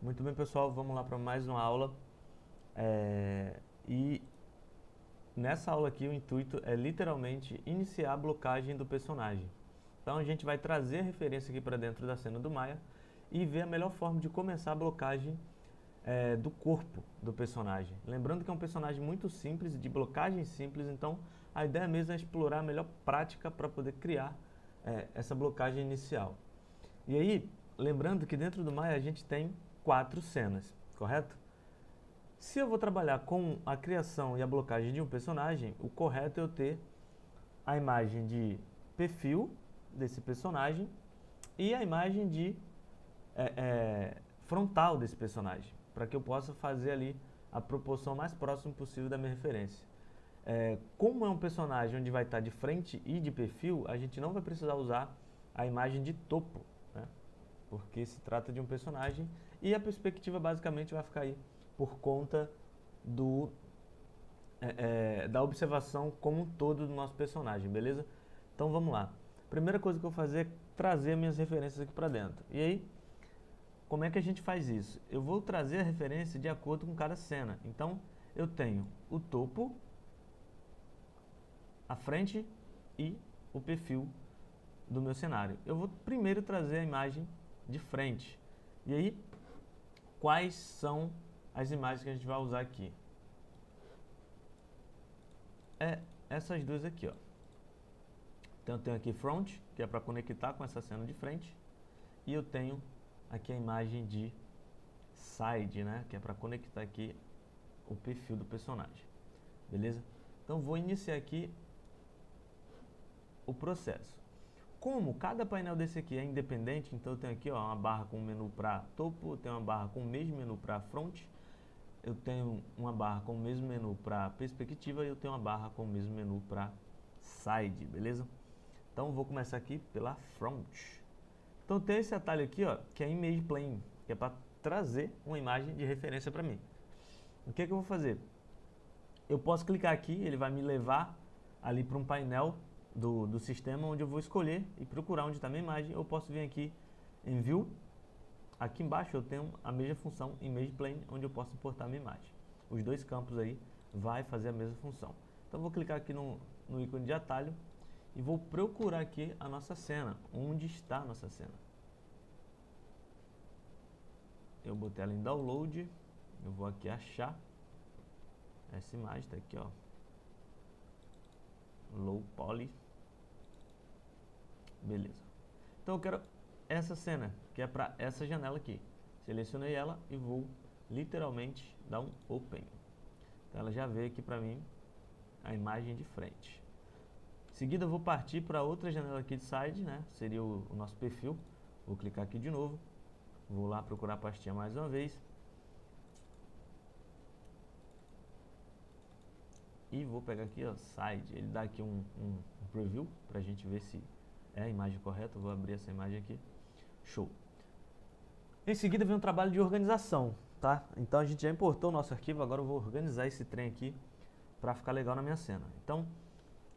Muito bem, pessoal, vamos lá para mais uma aula. E nessa aula aqui o intuito é literalmente iniciar a blocagem do personagem. Então a gente vai trazer a referência aqui para dentro da cena do Maya e ver a melhor forma de começar a blocagem do corpo do personagem. Lembrando que é um personagem muito simples, de blocagem simples, então a ideia mesmo é explorar a melhor prática para poder criar essa blocagem inicial. E aí, lembrando que dentro do Maya a gente tem 4 cenas, correto? Se eu vou trabalhar com a criação e a blocagem de um personagem, o correto é eu ter a imagem de perfil desse personagem e a imagem de frontal desse personagem, para que eu possa fazer ali a proporção mais próxima possível da minha referência. Como é um personagem onde vai estar de frente e de perfil, a gente não vai precisar usar a imagem de topo, né? Porque se trata de um personagem e a perspectiva basicamente vai ficar aí por conta da observação como um todo do nosso personagem, beleza? Então vamos lá. Primeira coisa que eu vou fazer é trazer minhas referências aqui para dentro. E aí, como é que a gente faz isso? Eu vou trazer a referência de acordo com cada cena. Então, eu tenho o topo, a frente e o perfil do meu cenário. Eu vou primeiro trazer a imagem de frente. E aí, quais são as imagens que a gente vai usar aqui? Essas duas aqui, ó. Então eu tenho aqui front, que é para conectar com essa cena de frente, e eu tenho aqui a imagem de side, né, que é para conectar aqui o perfil do personagem. Beleza? Então vou iniciar aqui o processo. Como cada painel desse aqui é independente, então eu tenho aqui, ó, uma barra com menu para topo, eu tenho uma barra com o mesmo menu para front, eu tenho uma barra com o mesmo menu para perspectiva e eu tenho uma barra com o mesmo menu para side, beleza? Então vou começar aqui pela front. Então tem esse atalho aqui, ó, que é Image Plane, que é para trazer uma imagem de referência para mim. O que é que eu vou fazer? Eu posso clicar aqui, ele vai me levar ali para um painel do sistema onde eu vou escolher e procurar onde está a minha imagem. Eu posso vir aqui em View. Aqui embaixo eu tenho a mesma função Image Plane, onde eu posso importar a minha imagem. Os dois campos aí vai fazer a mesma função. Então eu vou clicar aqui no ícone de atalho e vou procurar aqui a nossa cena. Onde está a nossa cena? Eu botei ela em download. Eu vou aqui achar essa imagem, está aqui, ó, low poly. Beleza. Então eu quero essa cena, que é para essa janela aqui. Selecionei ela e vou literalmente dar um open. Então ela já veio aqui para mim a imagem de frente. Em seguida eu vou partir para outra janela aqui de side, né? Seria o nosso perfil. Vou clicar aqui de novo. Vou lá procurar a pastinha mais uma vez. E vou pegar aqui, ó, side. Ele dá aqui um preview para a gente ver se é a imagem correta. Vou abrir essa imagem aqui. Show. Em seguida vem um trabalho de organização, tá? Então a gente já importou o nosso arquivo, agora eu vou organizar esse trem aqui para ficar legal na minha cena. Então,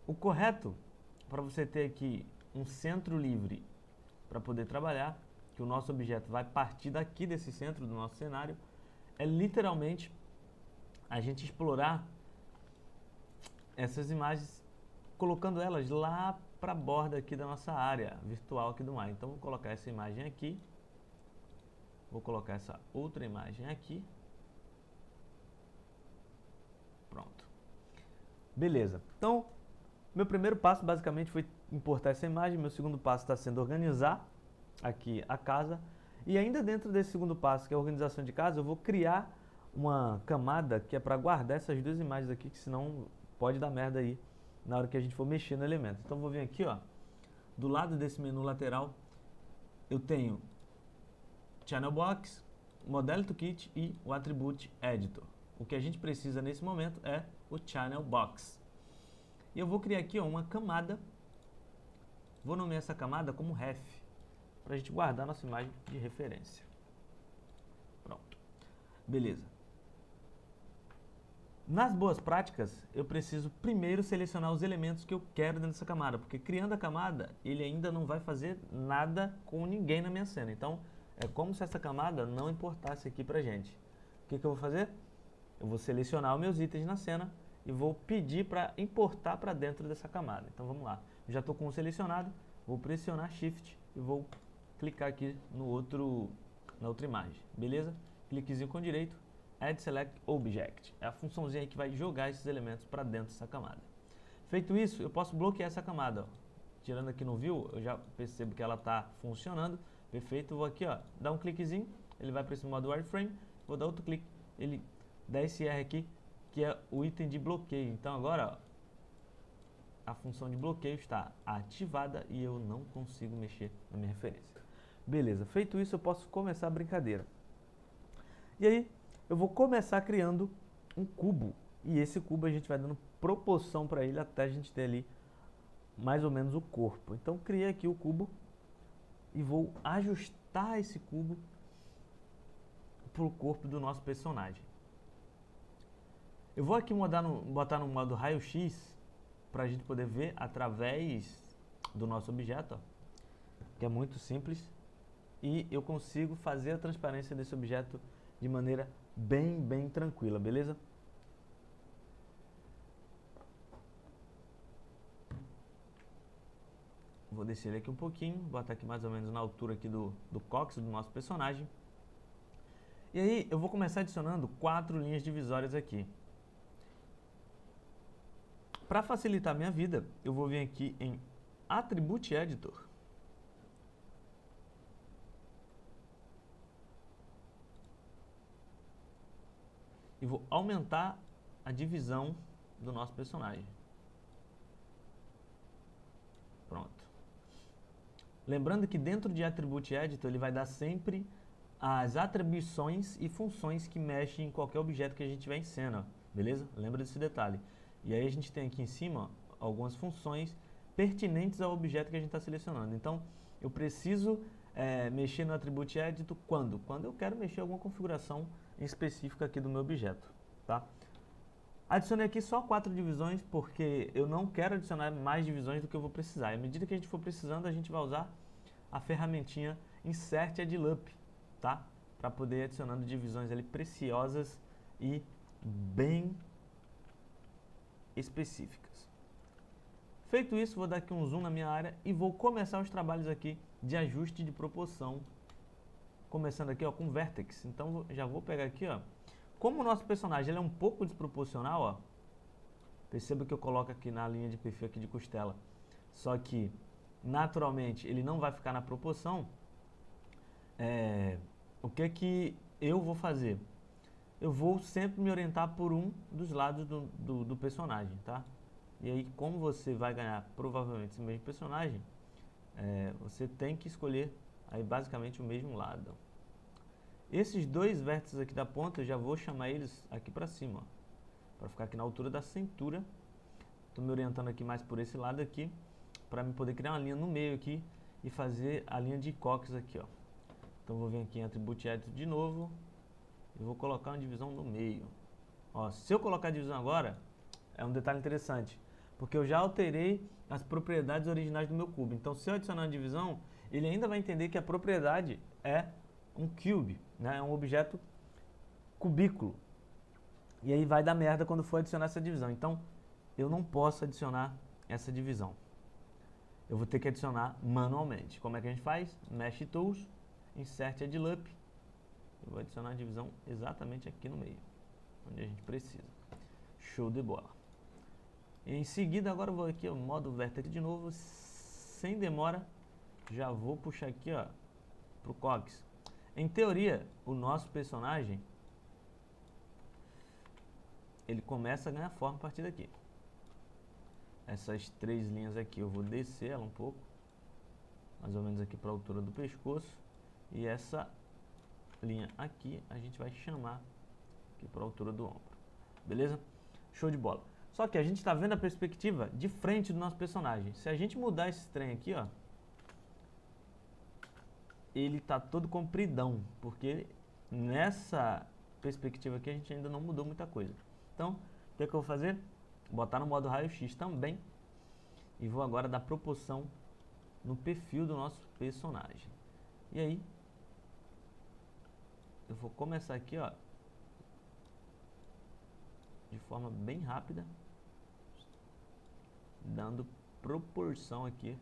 o correto para você ter aqui um centro livre para poder trabalhar, que o nosso objeto vai partir daqui desse centro do nosso cenário, é literalmente a gente explorar essas imagens, colocando elas lá para a borda aqui da nossa área virtual aqui do Maya. Então vou colocar essa imagem aqui, vou colocar essa outra imagem aqui, pronto. Beleza, então meu primeiro passo basicamente foi importar essa imagem, meu segundo passo está sendo organizar aqui a casa, e ainda dentro desse segundo passo, que é a organização de casa, eu vou criar uma camada que é para guardar essas duas imagens aqui, que senão pode dar merda aí na hora que a gente for mexer no elemento. Então vou vir aqui, ó, do lado desse menu lateral, eu tenho Channel Box, Model Toolkit e o Attribute Editor. O que a gente precisa nesse momento é o Channel Box. E eu vou criar aqui, ó, uma camada, vou nomear essa camada como Ref, para a gente guardar a nossa imagem de referência. Pronto. Beleza. Nas boas práticas, eu preciso primeiro selecionar os elementos que eu quero dentro dessa camada, porque criando a camada, ele ainda não vai fazer nada com ninguém na minha cena. Então, É como se essa camada não importasse aqui pra gente. O que eu vou fazer? Eu vou selecionar os meus itens na cena e vou pedir para importar para dentro dessa camada. Então vamos lá. Eu já estou com um selecionado, vou pressionar Shift e vou clicar aqui na outra imagem. Beleza? Cliquezinho com direito, Add Select Object. É a funçãozinha aí que vai jogar esses elementos para dentro dessa camada. Feito isso, eu posso bloquear essa camada. Ó. Tirando aqui no View, eu já percebo que ela está funcionando. Perfeito, eu vou aqui, ó, dar um cliquezinho, ele vai para esse modo Wireframe, vou dar outro clique, ele dá esse R aqui, que é o item de bloqueio. Então agora, ó, a função de bloqueio está ativada e eu não consigo mexer na minha referência. Beleza, feito isso eu posso começar a brincadeira. E aí, eu vou começar criando um cubo. E esse cubo a gente vai dando proporção para ele até a gente ter ali mais ou menos o corpo. Então criei aqui o cubo e vou ajustar esse cubo para o corpo do nosso personagem. Eu vou aqui botar no modo raio-x para a gente poder ver através do nosso objeto, ó, que é muito simples, e eu consigo fazer a transparência desse objeto de maneira bem tranquila, beleza? Vou descer ele aqui um pouquinho, botar aqui mais ou menos na altura aqui do cóccix do nosso personagem. E aí eu vou começar adicionando 4 linhas divisórias aqui. Para facilitar a minha vida, eu vou vir aqui em Attribute Editor. E vou aumentar a divisão do nosso personagem. Pronto. Lembrando que dentro de Attribute Editor ele vai dar sempre as atribuições e funções que mexem em qualquer objeto que a gente tiver em cena, beleza? Lembra desse detalhe. E aí a gente tem aqui em cima algumas funções pertinentes ao objeto que a gente está selecionando. Então, eu preciso mexer no Attribute Editor quando? Quando eu quero mexer em alguma configuração específica aqui do meu objeto, tá? Adicionei aqui só 4 divisões porque eu não quero adicionar mais divisões do que eu vou precisar. E à medida que a gente for precisando, a gente vai usar a ferramentinha Insert Edlup, tá? Para poder ir adicionando divisões ali preciosas e bem específicas. Feito isso, vou dar aqui um zoom na minha área e vou começar os trabalhos aqui de ajuste de proporção. Começando aqui, ó, com Vertex. Então, já vou pegar aqui, ó. Como o nosso personagem ele é um pouco desproporcional, ó, perceba que eu coloco aqui na linha de perfil aqui de costela, só que naturalmente ele não vai ficar na proporção. O que eu vou fazer? Eu vou sempre me orientar por um dos lados do personagem, tá? E aí, como você vai ganhar provavelmente esse mesmo personagem, você tem que escolher aí basicamente o mesmo lado. Esses dois vértices aqui da ponta, eu já vou chamar eles aqui para cima, para ficar aqui na altura da cintura. Estou me orientando aqui mais por esse lado aqui, para me poder criar uma linha no meio aqui e fazer a linha de cóccix aqui, ó. Então vou vir aqui em Attribute Editor de novo e vou colocar uma divisão no meio. Ó, se eu colocar a divisão agora, é um detalhe interessante, porque eu já alterei as propriedades originais do meu cubo. Então se eu adicionar uma divisão, ele ainda vai entender que a propriedade é um cube, né? É um objeto cubículo. E aí vai dar merda quando for adicionar essa divisão. Então, eu não posso adicionar essa divisão. Eu vou ter que adicionar manualmente. Como é que a gente faz? Mesh Tools, Insert Edlup. Eu vou adicionar a divisão exatamente aqui no meio, onde a gente precisa. Show de bola. E em seguida, agora eu vou aqui, ó, modo Vertex de novo. Sem demora, já vou puxar aqui, ó, pro cóccix. Em teoria, o nosso personagem, ele começa a ganhar forma a partir daqui. Essas 3 linhas aqui eu vou descer ela um pouco, mais ou menos aqui para a altura do pescoço. E essa linha aqui a gente vai chamar aqui para a altura do ombro. Beleza? Show de bola. Só que a gente está vendo a perspectiva de frente do nosso personagem. Se a gente mudar esse trem aqui, ó, ele tá todo compridão, porque nessa perspectiva aqui a gente ainda não mudou muita coisa. Então, o que eu vou fazer? Botar no modo raio-x também e vou agora dar proporção no perfil do nosso personagem. E aí, vou começar aqui, ó, de forma bem rápida, dando proporção aqui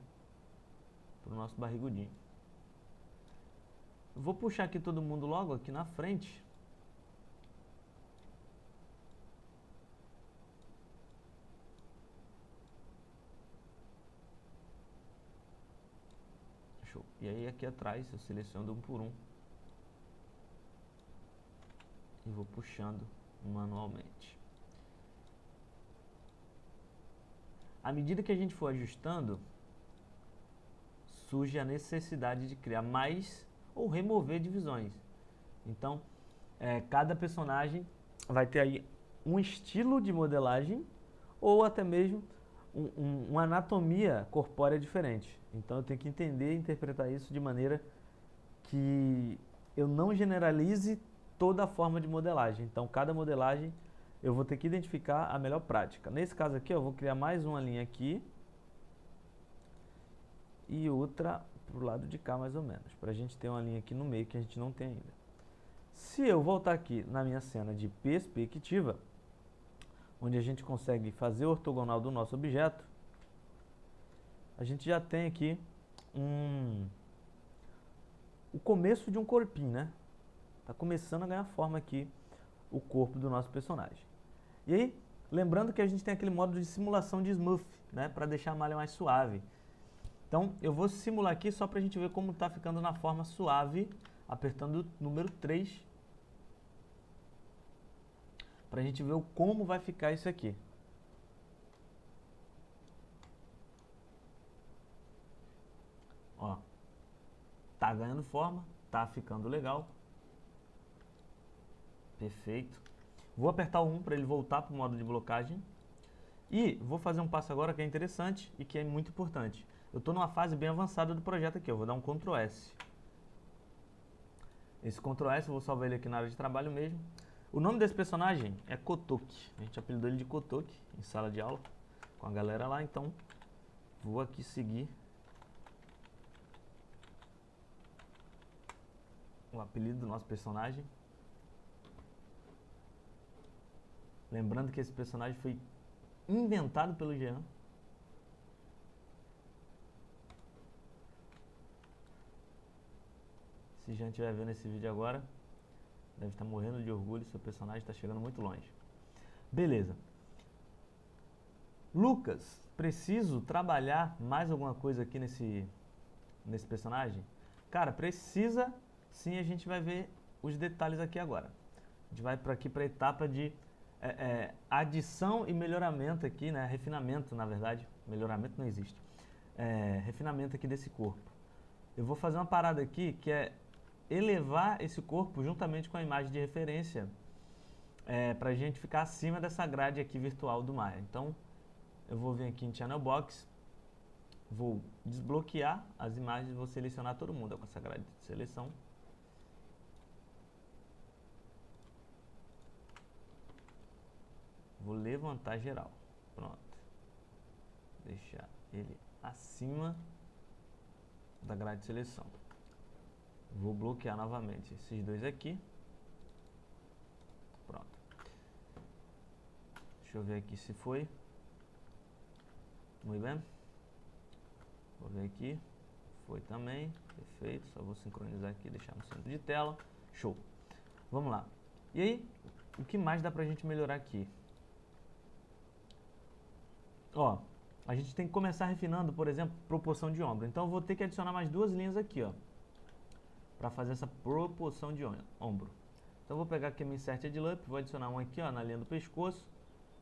pro nosso barrigudinho. Vou puxar aqui todo mundo logo aqui na frente. Show. E aí aqui atrás eu seleciono um por um e vou puxando manualmente. À medida que a gente for ajustando, surge a necessidade de criar mais ou remover divisões. Então, cada personagem vai ter aí um estilo de modelagem ou até mesmo uma anatomia corpórea diferente. Então eu tenho que entender e interpretar isso de maneira que eu não generalize toda a forma de modelagem. Então cada modelagem eu vou ter que identificar a melhor prática. Nesse caso aqui eu vou criar mais uma linha aqui e outra para o lado de cá mais ou menos, para a gente ter uma linha aqui no meio que a gente não tem ainda. Se eu voltar aqui na minha cena de perspectiva, onde a gente consegue fazer o ortogonal do nosso objeto, a gente já tem aqui o começo de um corpinho, né? Tá começando a ganhar forma aqui o corpo do nosso personagem. E aí, lembrando que a gente tem aquele modo de simulação de smooth, né? Para deixar a malha mais suave. Então, eu vou simular aqui só para a gente ver como está ficando na forma suave, apertando o número 3, para a gente ver como vai ficar isso aqui. Ó, tá ganhando forma, tá ficando legal. Perfeito. Vou apertar o 1 para ele voltar para o modo de blocagem. E vou fazer um passo agora que é interessante e que é muito importante. Eu estou numa fase bem avançada do projeto aqui, eu vou dar um Ctrl S. Esse Ctrl S eu vou salvar ele aqui na área de trabalho mesmo. O nome desse personagem é Kotoki. A gente apelidou ele de Kotoki em sala de aula com a galera lá, então vou aqui seguir o apelido do nosso personagem. Lembrando que esse personagem foi inventado pelo Jean. Se Jean estiver vendo esse vídeo agora, deve estar morrendo de orgulho, seu personagem está chegando muito longe. Beleza. Lucas, preciso trabalhar mais alguma coisa aqui nesse personagem? Cara, precisa sim, a gente vai ver os detalhes aqui agora. A gente vai aqui para a etapa de adição e melhoramento aqui, né? Refinamento, na verdade. Melhoramento não existe. Refinamento aqui desse corpo. Eu vou fazer uma parada aqui que é elevar esse corpo juntamente com a imagem de referência para a gente ficar acima dessa grade aqui virtual do Maya. Então, eu vou vir aqui em Channel Box, vou desbloquear as imagens e vou selecionar todo mundo com essa grade de seleção. Vou levantar geral. Pronto. Deixar ele acima da grade de seleção. Vou bloquear novamente esses dois aqui. Pronto. Deixa eu ver aqui se foi. Muito bem. Vou ver aqui. Foi também. Perfeito. Só vou sincronizar aqui, deixar no centro de tela. Show. Vamos lá. E aí, o que mais dá pra gente melhorar aqui? Ó, a gente tem que começar refinando, por exemplo, proporção de ombro. Então eu vou ter que adicionar mais duas linhas aqui, ó, para fazer essa proporção de ombro. Então eu vou pegar aqui a minha Insert Edge, vou adicionar uma aqui, ó, na linha do pescoço,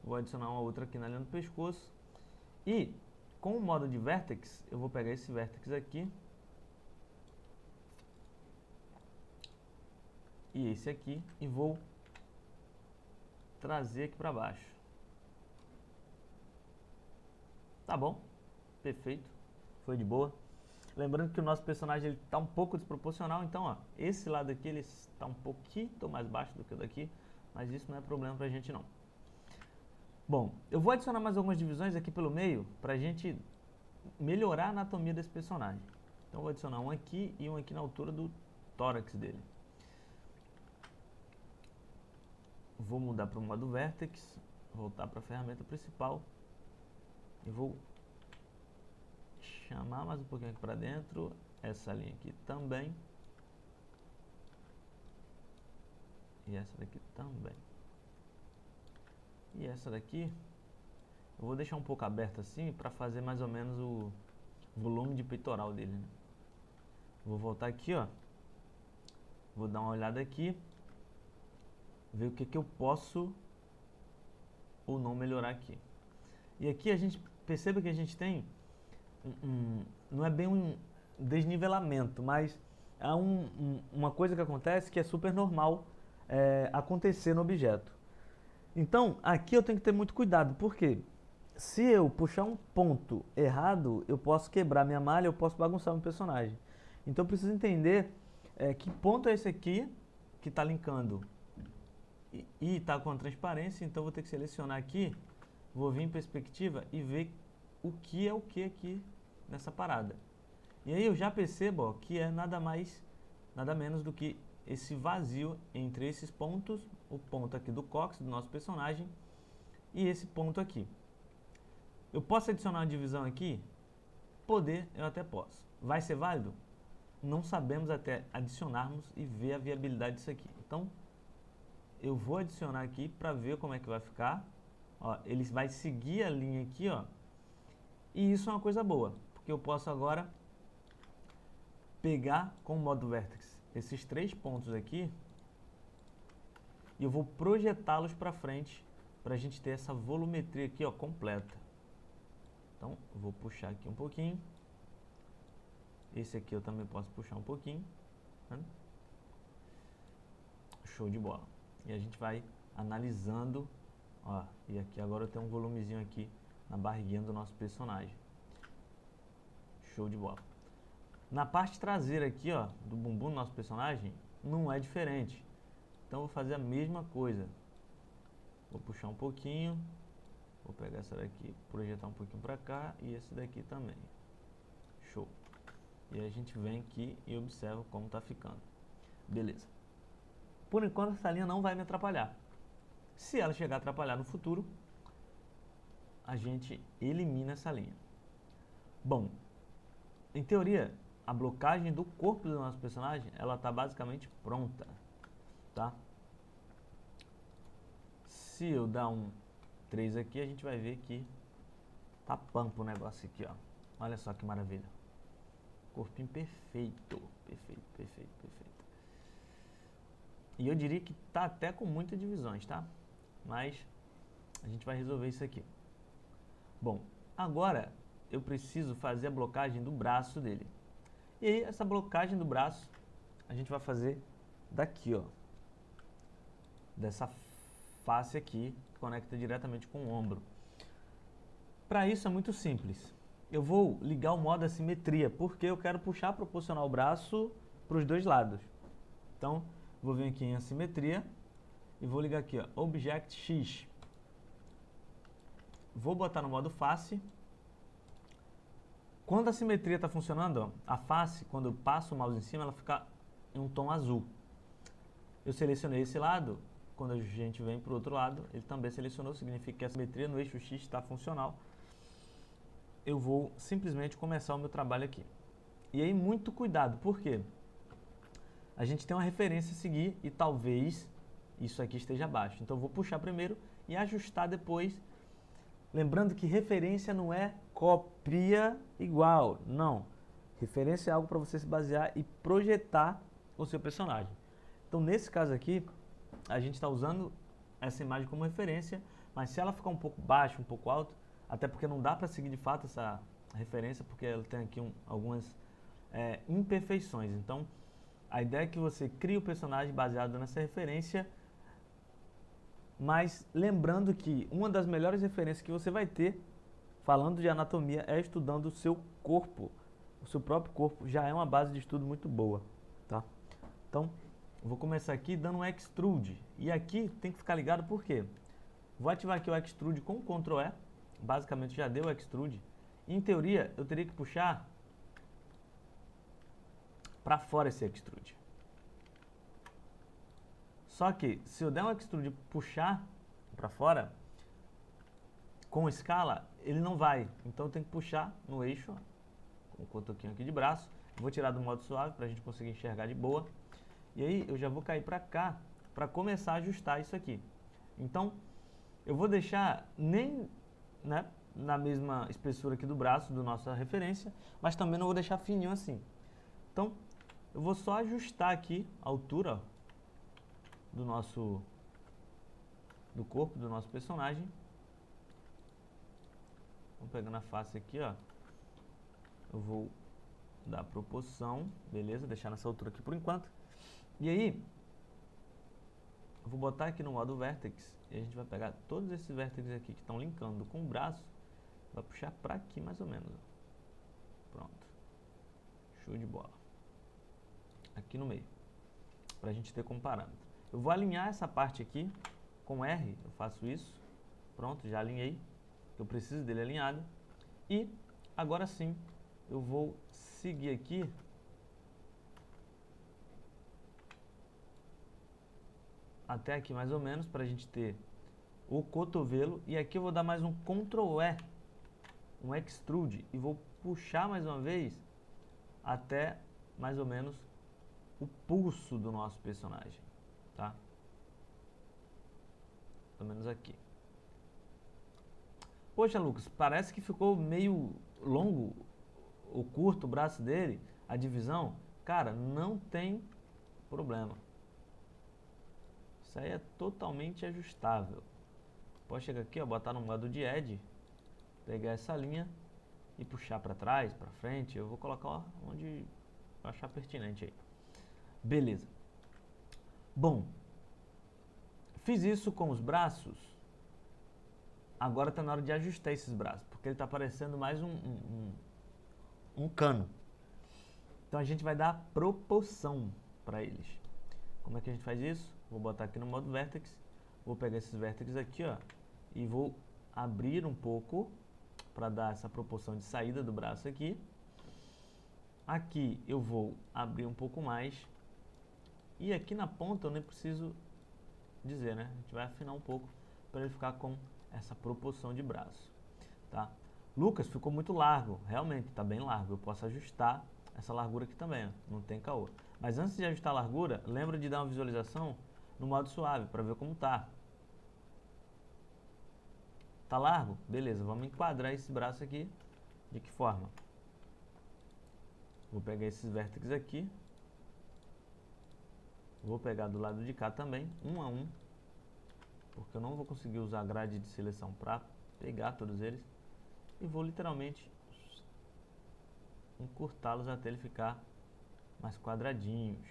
vou adicionar uma outra aqui na linha do pescoço. E com o modo de Vertex, eu vou pegar esse Vertex aqui e esse aqui e vou trazer aqui para baixo. Tá bom, perfeito, foi de boa. Lembrando que o nosso personagem ele tá um pouco desproporcional, então ó, esse lado aqui ele está um pouquinho mais baixo do que o daqui, mas isso não é problema pra gente não. Bom, eu vou adicionar mais algumas divisões aqui pelo meio pra gente melhorar a anatomia desse personagem. Então eu vou adicionar um aqui e um aqui na altura do tórax dele. vou mudar para o modo Vertex, voltar para a ferramenta principal e vou chamar mais um pouquinho aqui para dentro, essa linha aqui também e essa daqui também. E essa daqui eu vou deixar um pouco aberta assim para fazer mais ou menos o volume de peitoral dele, né? Vou voltar aqui, ó. Vou dar uma olhada aqui, ver o que eu posso ou não melhorar aqui. E aqui a gente percebe que a gente tem não é bem um desnivelamento, mas há uma coisa que acontece que é super normal acontecer no objeto. Então, aqui eu tenho que ter muito cuidado, porque se eu puxar um ponto errado, eu posso quebrar minha malha, eu posso bagunçar meu personagem. Então, eu preciso entender que ponto é esse aqui que está linkando e está com a transparência. Então, eu vou ter que selecionar aqui, vou vir em perspectiva e ver o que é o que aqui nessa parada. E aí eu já percebo ó, que é nada mais, nada menos do que esse vazio entre esses pontos, o ponto aqui do cóccix do nosso personagem e esse ponto aqui. Eu posso adicionar uma divisão aqui? Poder, eu até posso. Vai ser válido? Não sabemos até adicionarmos e ver a viabilidade disso aqui. Então, eu vou adicionar aqui para ver como é que vai ficar. Ó, ele vai seguir a linha aqui, ó. E isso é uma coisa boa, porque eu posso agora pegar com o modo Vertex esses 3 pontos aqui e eu vou projetá-los para frente para a gente ter essa volumetria aqui, ó, completa. Então, eu vou puxar aqui um pouquinho. Esse aqui eu também posso puxar um pouquinho. Né? Show de bola. E a gente vai analisando. Ó, e aqui agora eu tenho um volumezinho aqui na barriguinha do nosso personagem. Show de bola. Na parte traseira aqui, ó, do bumbum do nosso personagem, não é diferente. Então, eu vou fazer a mesma coisa. Vou puxar um pouquinho. Vou pegar essa daqui, projetar um pouquinho para cá e esse daqui também. Show. E aí a gente vem aqui e observa como está ficando. Beleza. Por enquanto, essa linha não vai me atrapalhar. Se ela chegar a atrapalhar no futuro, a gente elimina essa linha. Bom, em teoria, a blocagem do corpo do nosso personagem, ela está basicamente pronta, tá? Se eu dar um 3 aqui, a gente vai ver que tá pampa o negócio aqui, ó. Olha só que maravilha. Corpinho perfeito, perfeito, perfeito, perfeito. E eu diria que tá até com muitas divisões, tá? Mas a gente vai resolver isso aqui. Bom, agora eu preciso fazer a blocagem do braço dele. E aí, essa blocagem do braço, a gente vai fazer daqui, ó. Dessa face aqui, que conecta diretamente com o ombro. Para isso é muito simples. Eu vou ligar o modo assimetria, porque eu quero puxar proporcional o braço para os dois lados. Então, vou vir aqui em assimetria e vou ligar aqui, ó, Object X. Vou botar no modo face. Quando a simetria está funcionando, ó, a face, quando eu passo o mouse em cima, ela fica em um tom azul. Eu selecionei esse lado, quando a gente vem para o outro lado, ele também selecionou, significa que a simetria no eixo X está funcional. Eu vou simplesmente começar o meu trabalho aqui. E aí, muito cuidado, por quê? A gente tem uma referência a seguir e talvez isso aqui esteja abaixo. Então, eu vou puxar primeiro e ajustar depois. Lembrando que referência não é copia igual, não. Referência é algo para você se basear e projetar o seu personagem. Então, nesse caso aqui, a gente está usando essa imagem como referência, mas se ela ficar um pouco baixa, um pouco alto, até porque não dá para seguir de fato essa referência, porque ela tem aqui algumas imperfeições. Então, a ideia é que você crie o personagem baseado nessa referência, mas lembrando que uma das melhores referências que você vai ter, falando de anatomia, é estudando o seu corpo. O seu próprio corpo já é uma base de estudo muito boa, tá? Então, eu vou começar aqui dando um Extrude. E aqui tem que ficar ligado por quê? Vou ativar aqui o Extrude com Ctrl E. Basicamente já deu o Extrude. Em teoria, eu teria que puxar para fora esse Extrude. Só que se eu der um extrude e puxar para fora, com escala, ele não vai. Então eu tenho que puxar no eixo, ó, com o cotoquinho aqui de braço. Vou tirar do modo suave para a gente conseguir enxergar de boa. E aí eu já vou cair para cá para começar a ajustar isso aqui. Então eu vou deixar nem, né, na mesma espessura aqui do braço, do nossa referência, mas também não vou deixar fininho assim. Então eu vou só ajustar aqui a altura, ó, do corpo do nosso personagem. Vamos pegando a face aqui, ó. Eu vou dar proporção, beleza? Deixar nessa altura aqui por enquanto. E aí, eu vou botar aqui no modo Vertex e a gente vai pegar todos esses vértices aqui que estão linkando com o braço, vai puxar pra aqui mais ou menos. Pronto. Show de bola. Aqui no meio, pra gente ter como parâmetro. Eu vou alinhar essa parte aqui com R, eu faço isso. Pronto, já alinhei. Eu preciso dele alinhado. E agora sim, eu vou seguir aqui até aqui mais ou menos, para a gente ter o cotovelo. E aqui eu vou dar mais um Ctrl E, um Extrude, e vou puxar mais uma vez até mais ou menos o pulso do nosso personagem, tá? Mais ou menos aqui. Poxa, Lucas, parece que ficou meio longo ou curto o braço dele, a divisão. Cara, não tem problema. Isso aí é totalmente ajustável. Pode chegar aqui, ó, botar no modo de Edge, pegar essa linha e puxar para trás, para frente. Eu vou colocar, ó, onde eu achar pertinente aí. Beleza. Bom, fiz isso com os braços. Agora está na hora de ajustar esses braços, porque ele está parecendo mais um cano. Então a gente vai dar proporção para eles. Como é que a gente faz isso? Vou botar aqui no modo Vertex, vou pegar esses vértices aqui, ó, e vou abrir um pouco para dar essa proporção de saída do braço aqui. Aqui eu vou abrir um pouco mais. E aqui na ponta eu nem preciso dizer, né? A gente vai afinar um pouco para ele ficar com essa proporção de braço, tá? Lucas, ficou muito largo. Realmente, está bem largo. Eu posso ajustar essa largura aqui também, ó. Não tem caô. Mas antes de ajustar a largura, lembra de dar uma visualização no modo suave, para ver como tá. Tá largo? Beleza, vamos enquadrar esse braço aqui. De que forma? Vou pegar esses vértices aqui. Vou pegar do lado de cá também, um a um, porque eu não vou conseguir usar a grade de seleção para pegar todos eles. E vou literalmente encurtá-los até ele ficar mais quadradinhos.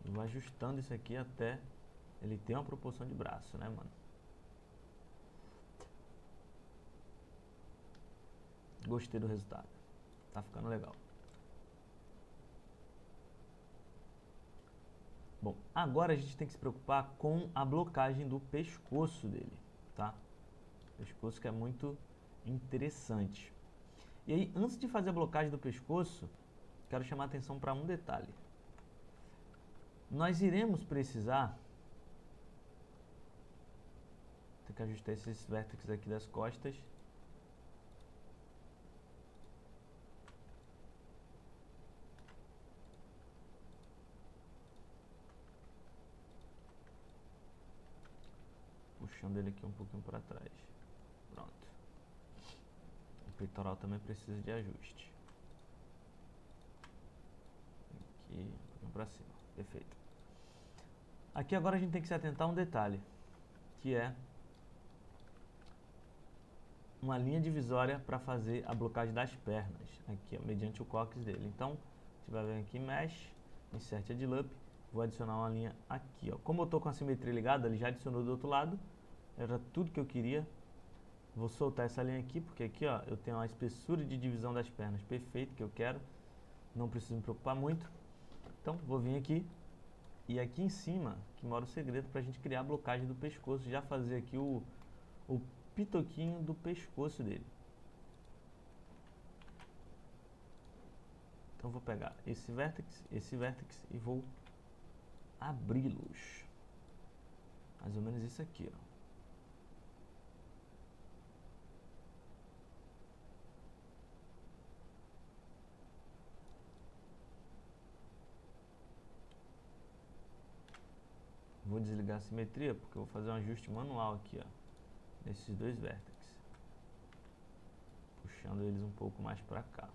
E vou ajustando isso aqui até ele ter uma proporção de braço, né, mano? Gostei do resultado. Tá ficando legal. Bom, agora a gente tem que se preocupar com a blocagem do pescoço dele, tá? Pescoço que é muito interessante. E aí, antes de fazer a blocagem do pescoço, quero chamar a atenção para um detalhe. Nós iremos precisar... Tem que ajustar esses vértices aqui das costas. Puxando ele aqui um pouquinho para trás. Pronto. O peitoral também precisa de ajuste. Aqui, um pouquinho para cima. Perfeito. Aqui agora a gente tem que se atentar a um detalhe, que é uma linha divisória para fazer a blocagem das pernas, aqui, ó, mediante o cóccix dele. Então, a gente vai vir aqui, Mesh, Insert Add Loop, vou adicionar uma linha aqui, ó. Como eu estou com a simetria ligada, ele já adicionou do outro lado, era tudo que eu queria. Vou soltar essa linha aqui, porque aqui, ó, eu tenho uma espessura de divisão das pernas perfeita que eu quero, não preciso me preocupar muito. Então, vou vir aqui, e aqui em cima, que mora o segredo para a gente criar a blocagem do pescoço, já fazer aqui o pitoquinho do pescoço dele. Então vou pegar esse vértex e vou abri-los. Mais ou menos isso aqui, ó. Vou desligar a simetria porque eu vou fazer um ajuste manual aqui, ó, nesses dois vértices, puxando eles um pouco mais para cá.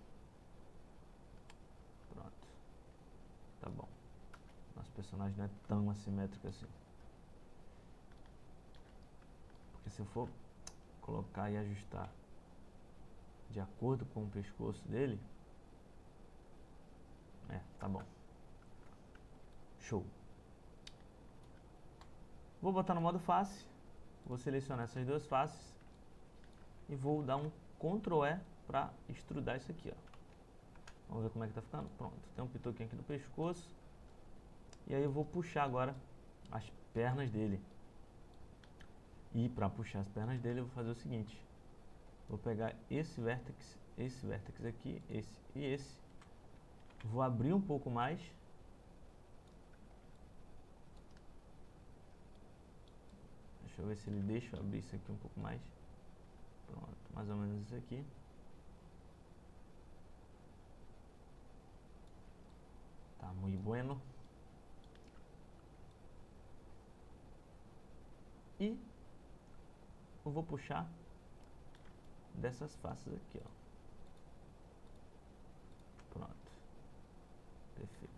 Pronto, tá bom. Nosso personagem não é tão assimétrico assim, porque se eu for colocar e ajustar de acordo com o pescoço dele, tá bom. Show. Vou botar no modo face, vou selecionar essas duas faces e vou dar um Ctrl E para extrudar isso aqui, ó. Vamos ver como é que tá ficando. Pronto, tem um pitoquinho aqui no pescoço. E aí eu vou puxar agora as pernas dele. E para puxar as pernas dele eu vou fazer o seguinte. Vou pegar esse vértex aqui, esse e esse. Vou abrir um pouco mais. Deixa eu ver se ele deixa eu abrir isso aqui um pouco mais. Pronto, mais ou menos isso aqui. Tá muito bueno. E eu vou puxar dessas faces aqui, ó. Pronto. Perfeito.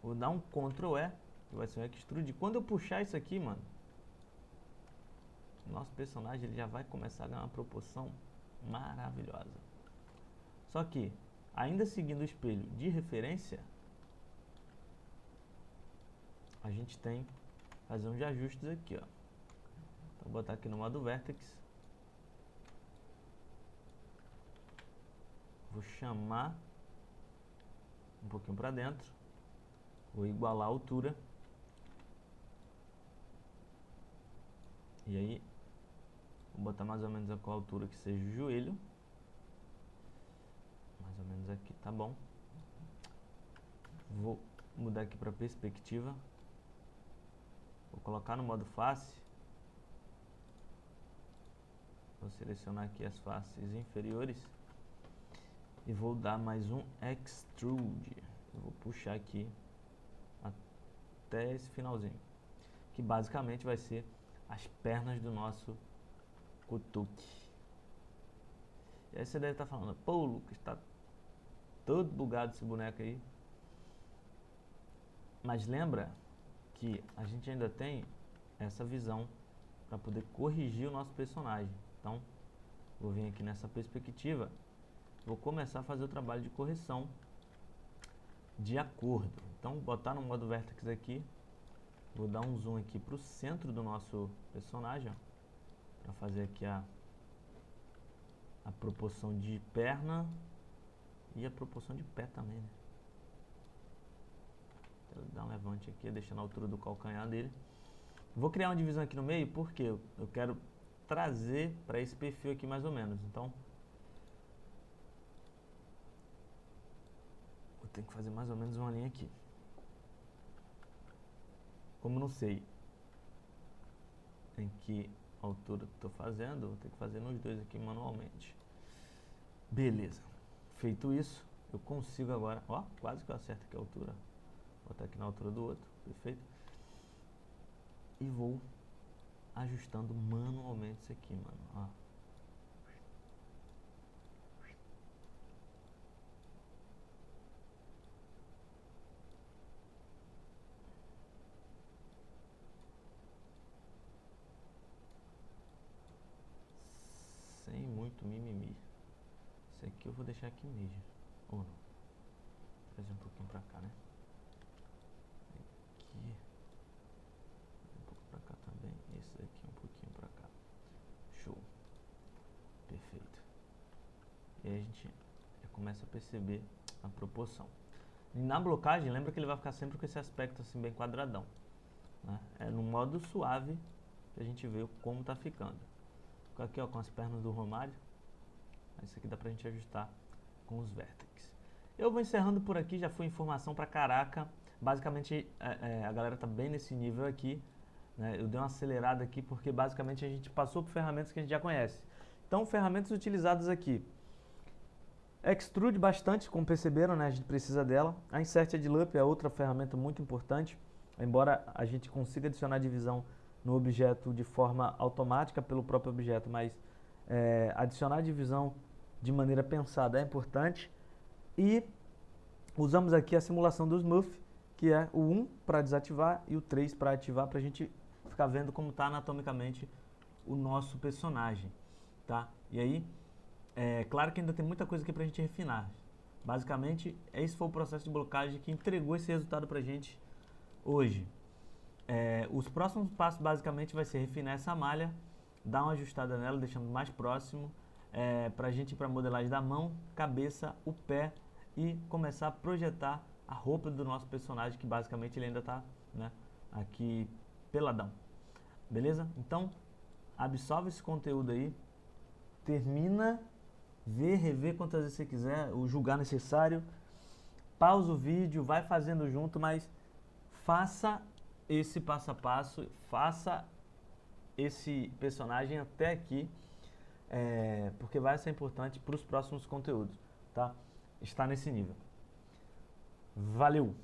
Vou dar um Ctrl E, que vai ser um extrude. Quando eu puxar isso aqui, mano, nosso personagem ele já vai começar a ganhar uma proporção maravilhosa. Só que, ainda seguindo o espelho de referência, a gente tem que fazer uns ajustes aqui, ó. Então, vou botar aqui no modo Vertex. Vou chamar um pouquinho para dentro. Vou igualar a altura. E aí, vou botar mais ou menos a qual altura que seja o joelho. Mais ou menos aqui, tá bom. Vou mudar aqui para perspectiva. Vou colocar no modo face. Vou selecionar aqui as faces inferiores. E vou dar mais um extrude. Eu vou puxar aqui até esse finalzinho. Que basicamente vai ser as pernas do nosso Kutuki. E aí você deve estar falando, pô, Lucas, está todo bugado esse boneco aí. Mas lembra que a gente ainda tem essa visão para poder corrigir o nosso personagem. Então, vou vir aqui nessa perspectiva, vou começar a fazer o trabalho de correção de acordo. Então, vou botar no modo Vertex aqui, vou dar um zoom aqui para o centro do nosso personagem, para fazer aqui a proporção de perna e a proporção de pé também, né? Vou dar um levante aqui, deixando a altura do calcanhar dele. Vou criar uma divisão aqui no meio, porque eu quero trazer para esse perfil aqui mais ou menos. Então, eu tenho que fazer mais ou menos uma linha aqui. Como não sei em que altura estou fazendo, vou ter que fazer nos dois aqui manualmente. Beleza. Feito isso, eu consigo agora, ó, quase que eu acerto aqui a altura. Vou botar aqui na altura do outro, perfeito. E vou ajustando manualmente isso aqui, mano, ó. Sem muito mimimi. Esse aqui eu vou deixar aqui mesmo. Ou não. Vou trazer um pouquinho pra cá, né? Aqui. Um pouco pra cá também. Esse daqui um pouquinho pra cá. Show. Perfeito. E aí a gente já começa a perceber a proporção. E na blocagem, lembra que ele vai ficar sempre com esse aspecto assim bem quadradão, né? É no modo suave que a gente vê como tá ficando. Fico aqui, ó, com as pernas do Romário. Isso aqui dá pra gente ajustar com os vértices. Eu vou encerrando por aqui, já foi informação pra caraca. Basicamente, a galera tá bem nesse nível aqui. né? Eu dei uma acelerada aqui porque basicamente a gente passou por ferramentas que a gente já conhece. Então, ferramentas utilizadas aqui. Extrude bastante, como perceberam, né? A gente precisa dela. A Inserted Loop é outra ferramenta muito importante, embora a gente consiga adicionar divisão no objeto de forma automática pelo próprio objeto, mas adicionar divisão de maneira pensada é importante. E usamos aqui a simulação do Smooth, que é o 1 para desativar e o 3 para ativar, para a gente ficar vendo como está anatomicamente o nosso personagem, tá? E aí, claro que ainda tem muita coisa aqui para a gente refinar. Basicamente, esse foi o processo de blocagem que entregou esse resultado para a gente hoje. Os próximos passos basicamente vai ser refinar essa malha, dar uma ajustada nela, deixando mais próximo, para a gente ir para a modelagem da mão, cabeça, o pé e começar a projetar a roupa do nosso personagem, que basicamente ele ainda está, né, aqui peladão. Beleza? Então, absorve esse conteúdo aí, termina, vê, rever quantas vezes você quiser, o julgar necessário, pausa o vídeo, vai fazendo junto, mas faça esse passo a passo, faça esse personagem até aqui, porque vai ser importante para os próximos conteúdos, tá? Está nesse nível. Valeu!